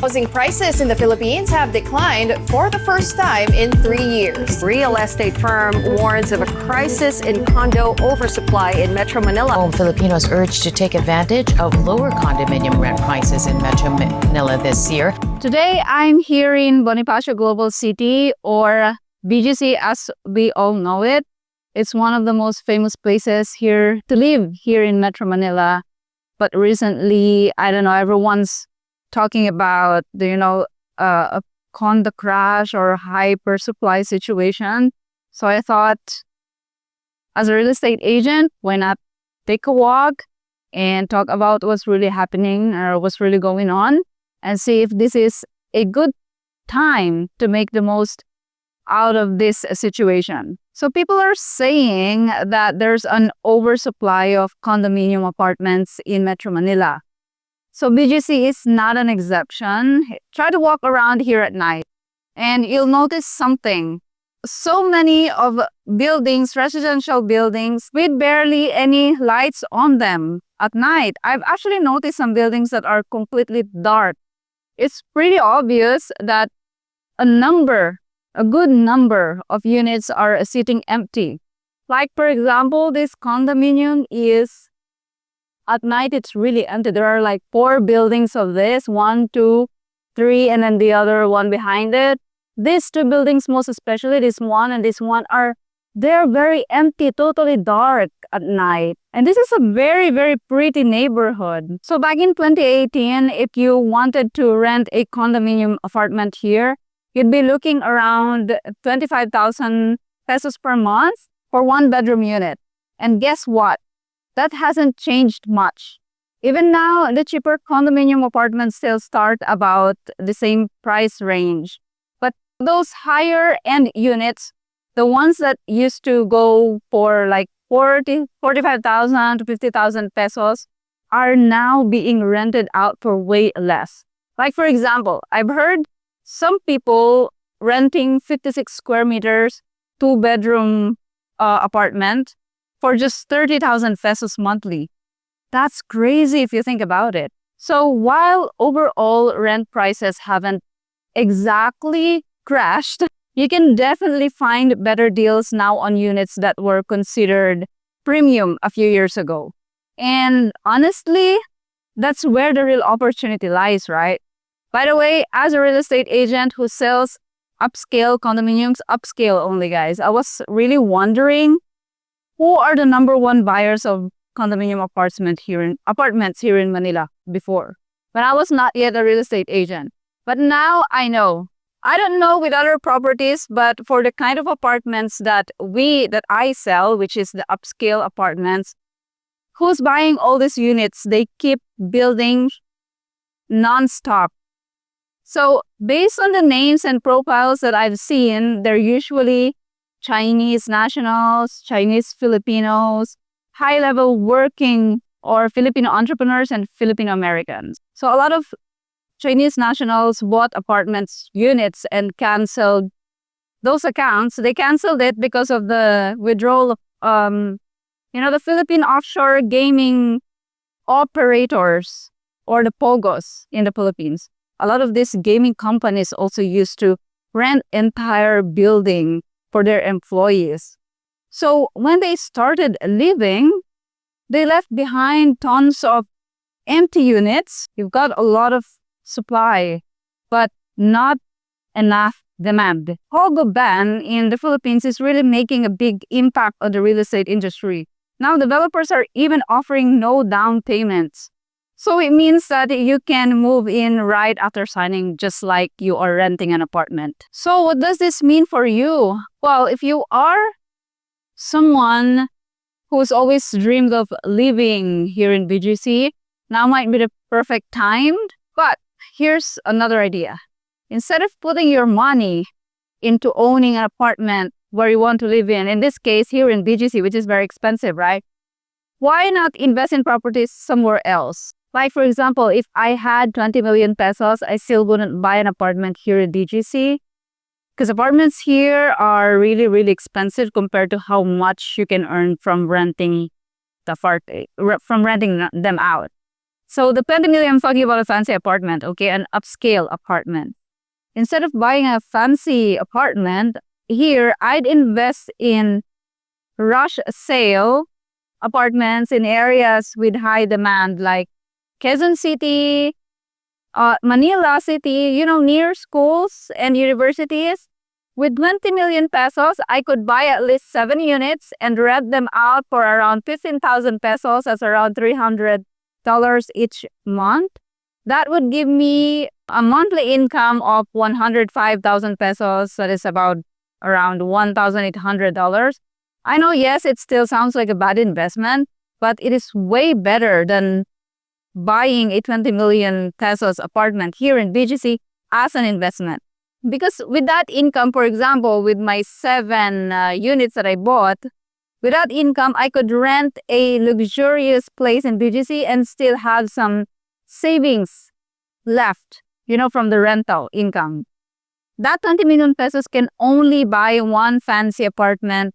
Housing prices in the Philippines have declined for the first time in 3 years. Real estate firm warns of a crisis in condo oversupply in Metro Manila. Home Filipinos urged to take advantage of lower condominium rent prices in Metro Manila this year. Today, I'm here in Bonifacio Global City, or BGC as we all know it. It's one of the most famous places here to live here in Metro Manila. But recently, I don't know, everyone's talking about a condo crash or hyper supply situation. So I thought, as a real estate agent, why not take a walk and talk about what's really happening or what's really going on, and see if this is a good time to make the most out of this situation. So people are saying that there's an oversupply of condominium apartments in Metro Manila. So BGC is not an exception. Try to walk around here at night and you'll notice something. So many of buildings, residential buildings, with barely any lights on them at night. I've actually noticed some buildings that are completely dark. It's pretty obvious that a good number of units are sitting empty. Like, for example, this condominium is, at night, it's really empty. There are like 4 buildings of this, 1, 2, 3, and then the other one behind it. These 2 buildings, most especially this one and this one, they're very empty, totally dark at night. And this is a very, very pretty neighborhood. So back in 2018, if you wanted to rent a condominium apartment here, you'd be looking around 25,000 pesos per month for 1-bedroom unit. And guess what? That hasn't changed much. Even now, the cheaper condominium apartments still start about the same price range. But those higher end units, the ones that used to go for like 45,000 to 50,000 pesos, are now being rented out for way less. Like, for example, I've heard some people renting 56 square meters, 2-bedroom apartment for just 30,000 pesos monthly. That's crazy if you think about it. So while overall rent prices haven't exactly crashed, you can definitely find better deals now on units that were considered premium a few years ago. And honestly, that's where the real opportunity lies, right? By the way, as a real estate agent who sells upscale condominiums, upscale only, guys, I was really wondering who are the #1 buyers of condominium apartments here in Manila before, when I was not yet a real estate agent. But now I know. I don't know with other properties, but for the kind of apartments that I sell, which is the upscale apartments, who's buying all these units? They keep building non-stop. So based on the names and profiles that I've seen, they're usually Chinese nationals, Chinese Filipinos, high-level working or Filipino entrepreneurs, and Filipino Americans. So a lot of Chinese nationals bought apartments units and canceled those accounts. They canceled it because of the withdrawal of the Philippine offshore gaming operators, or the POGOs in the Philippines. A lot of these gaming companies also used to rent entire building for their employees. So when they started leaving, they left behind tons of empty units. You've got a lot of supply, but not enough demand. POGO ban in the Philippines is really making a big impact on the real estate industry. Now developers are even offering no down payments. So it means that you can move in right after signing, just like you are renting an apartment. So what does this mean for you? Well, if you are someone who's always dreamed of living here in BGC, now might be the perfect time. But here's another idea. Instead of putting your money into owning an apartment where you want to live in this case here in BGC, which is very expensive, right? Why not invest in properties somewhere else? Like, for example, if I had 20 million pesos, I still wouldn't buy an apartment here in BGC, because apartments here are really, really expensive compared to how much you can earn from renting them out. So the 20 million, I'm talking about a fancy apartment, okay, an upscale apartment. Instead of buying a fancy apartment, here I'd invest in rush sale apartments in areas with high demand like Quezon City, Manila City, near schools and universities. With 20 million pesos, I could buy at least 7 units and rent them out for around 15,000 pesos. That's around $300 each month. That would give me a monthly income of 105,000 pesos. That is about around $1,800. I know, yes, it still sounds like a bad investment, but it is way better than buying a 20 million pesos apartment here in BGC as an investment. Because with that income, for example, with my 7 units that I bought, with that income, I could rent a luxurious place in BGC and still have some savings left, from the rental income. That 20 million pesos can only buy one fancy apartment,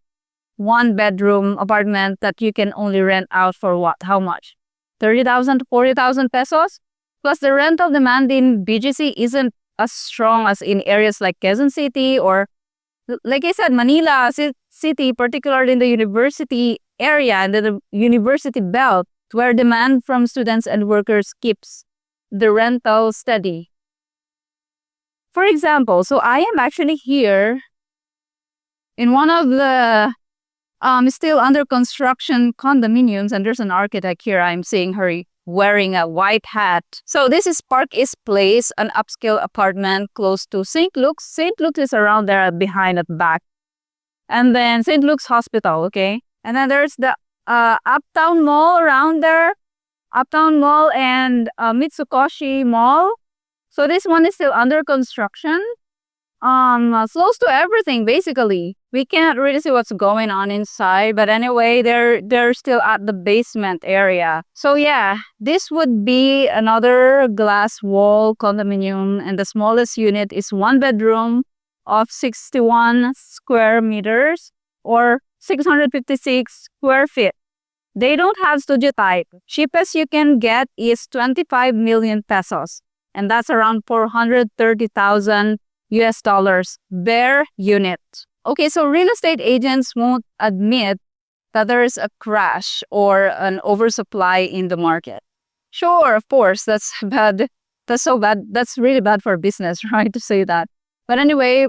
1-bedroom apartment that you can only rent out for what? How much? 30,000 to 40,000 pesos? Plus, the rental demand in BGC isn't as strong as in areas like Quezon City or, like I said, Manila City, particularly in the university area and the university belt, where demand from students and workers keeps the rental steady. For example, so I am actually here in one of the still under construction condominiums, and there's an architect here. I'm seeing her wearing a white hat. So this is Park East Place, an upscale apartment close to St. Luke's. St. Luke's is around there behind at the back. And then St. Luke's Hospital, okay? And then there's the Uptown Mall around there. Uptown Mall and Mitsukoshi Mall. So this one is still under construction. Close to everything, basically. We can't really see what's going on inside, but anyway, they're still at the basement area. So yeah, this would be another glass wall condominium, and the smallest unit is 1 bedroom of 61 square meters or 656 square feet. They don't have studio type. Cheapest you can get is 25 million pesos, and that's around 430,000 US dollars per unit. Okay, so real estate agents won't admit that there is a crash or an oversupply in the market. Sure, of course, that's bad. That's so bad. That's really bad for business, right, to say that. But anyway,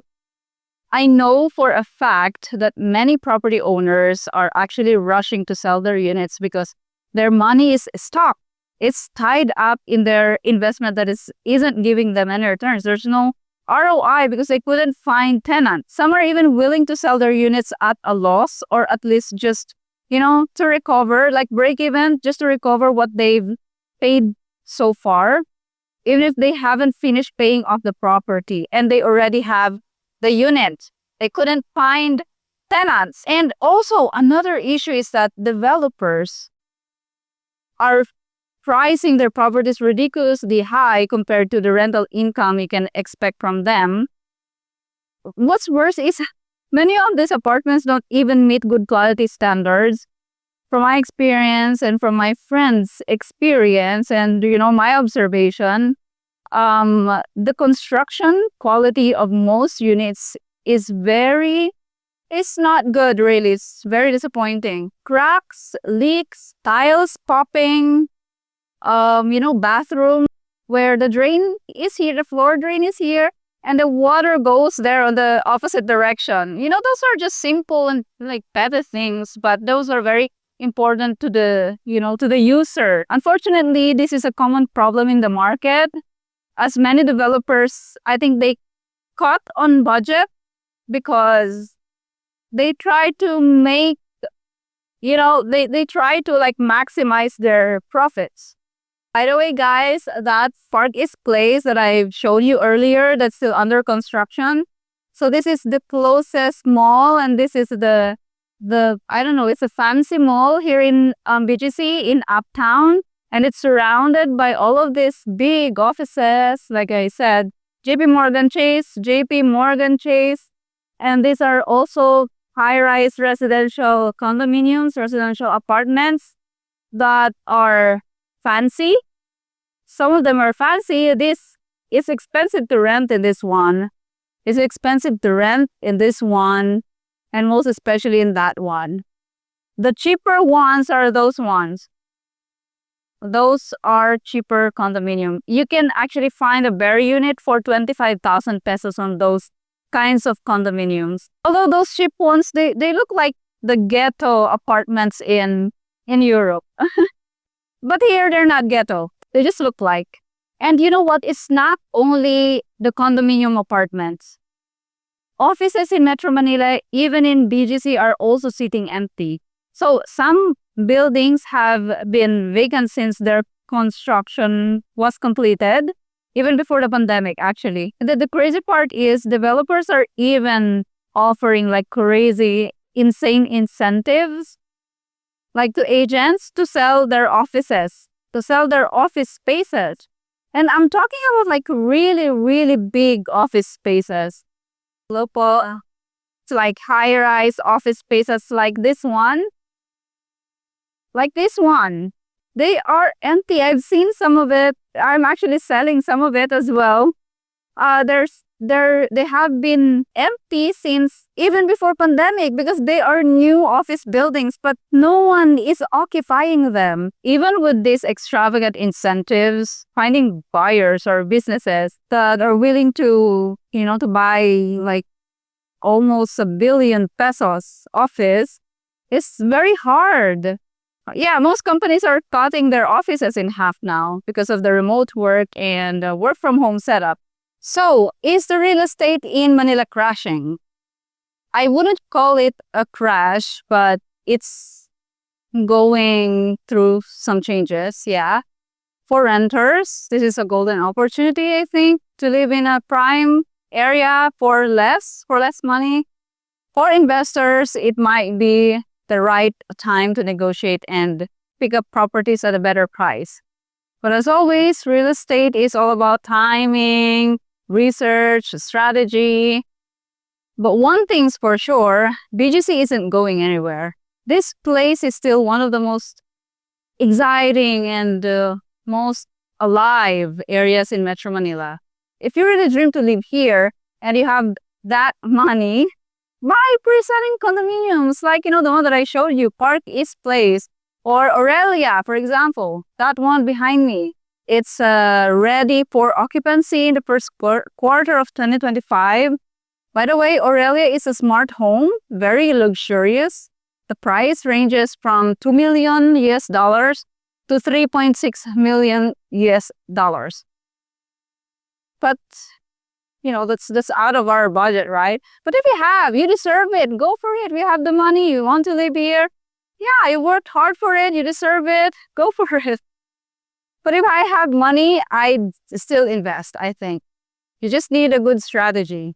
I know for a fact that many property owners are actually rushing to sell their units because their money is stuck. It's tied up in their investment that isn't giving them any returns. There's no ROI because they couldn't find tenants. Some are even willing to sell their units at a loss or at least just, to recover, like break even, just to recover what they've paid so far, even if they haven't finished paying off the property and they already have the unit. They couldn't find tenants. And also another issue is that developers are pricing their properties ridiculously high compared to the rental income you can expect from them. What's worse is many of these apartments don't even meet good quality standards. From my experience and from my friends' experience and, my observation, the construction quality of most units is not good, really. It's very disappointing. Cracks, leaks, tiles popping, bathroom where the drain is here, the floor drain is here, and the water goes there on the opposite direction. Those are just simple and like petty things, but those are very important to the user. Unfortunately, this is a common problem in the market, as many developers, I think they cut on budget because they try to make, they try to like maximize their profits. By the way, guys, that Park East Place that I showed you earlier, that's still under construction. So this is the closest mall, and this is the I don't know, it's a fancy mall here in BGC in Uptown, and it's surrounded by all of these big offices, like I said, JP Morgan Chase, and these are also high-rise residential condominiums, residential apartments that are fancy. some of them are fancy. This is expensive to rent in this one. It's expensive to rent in this one, and most especially in that one. The cheaper ones are those ones. Those are cheaper condominium. You can actually find a bare unit for 25,000 pesos on those kinds of condominiums. Although those cheap ones, they look like the ghetto apartments in Europe. But here, they're not ghetto. They just look like. And you know what? It's not only the condominium apartments. Offices in Metro Manila, even in BGC, are also sitting empty. So some buildings have been vacant since their construction was completed, even before the pandemic, actually. The crazy part is developers are even offering like crazy, insane incentives, like to agents to sell their offices, to sell their office spaces. And I'm talking about like really, really big office spaces. Local, it's like high-rise office spaces like this one. Like this one. They are empty. I've seen some of it. I'm actually selling some of it as well. They have been empty since even before pandemic because they are new office buildings, but no one is occupying them. Even with these extravagant incentives, finding buyers or businesses that are willing to, to buy like almost 1 billion pesos office is very hard. Yeah, most companies are cutting their offices in half now because of the remote work and work from home setup. So, is the real estate in Manila crashing? I wouldn't call it a crash, but it's going through some changes, yeah. For renters, this is a golden opportunity, I think, to live in a prime area for less money. For investors, it might be the right time to negotiate and pick up properties at a better price. But as always, real estate is all about timing, research, strategy. But one thing's for sure, BGC isn't going anywhere. This place is still one of the most exciting and most alive areas in Metro Manila. If you really dream to live here and you have that money, buy pre-selling condominiums like, the one that I showed you, Park East Place or Aurelia, for example, that one behind me. It's ready for occupancy in the first quarter of 2025. By the way, Aurelia is a smart home, very luxurious. The price ranges from $2 million US dollars to $3.6 million US dollars. But, that's out of our budget, right? But if you deserve it. Go for it. We have the money. You want to live here. Yeah, you worked hard for it. You deserve it. Go for it. But if I have money, I'd still invest, I think. You just need a good strategy.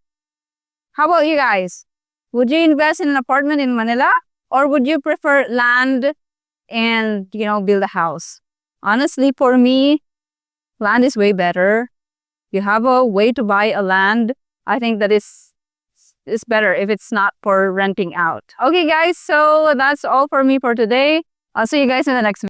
How about you guys? Would you invest in an apartment in Manila? Or would you prefer land and, build a house? Honestly, for me, land is way better. You have a way to buy a land. I think that is better if it's not for renting out. Okay, guys, so that's all for me for today. I'll see you guys in the next video.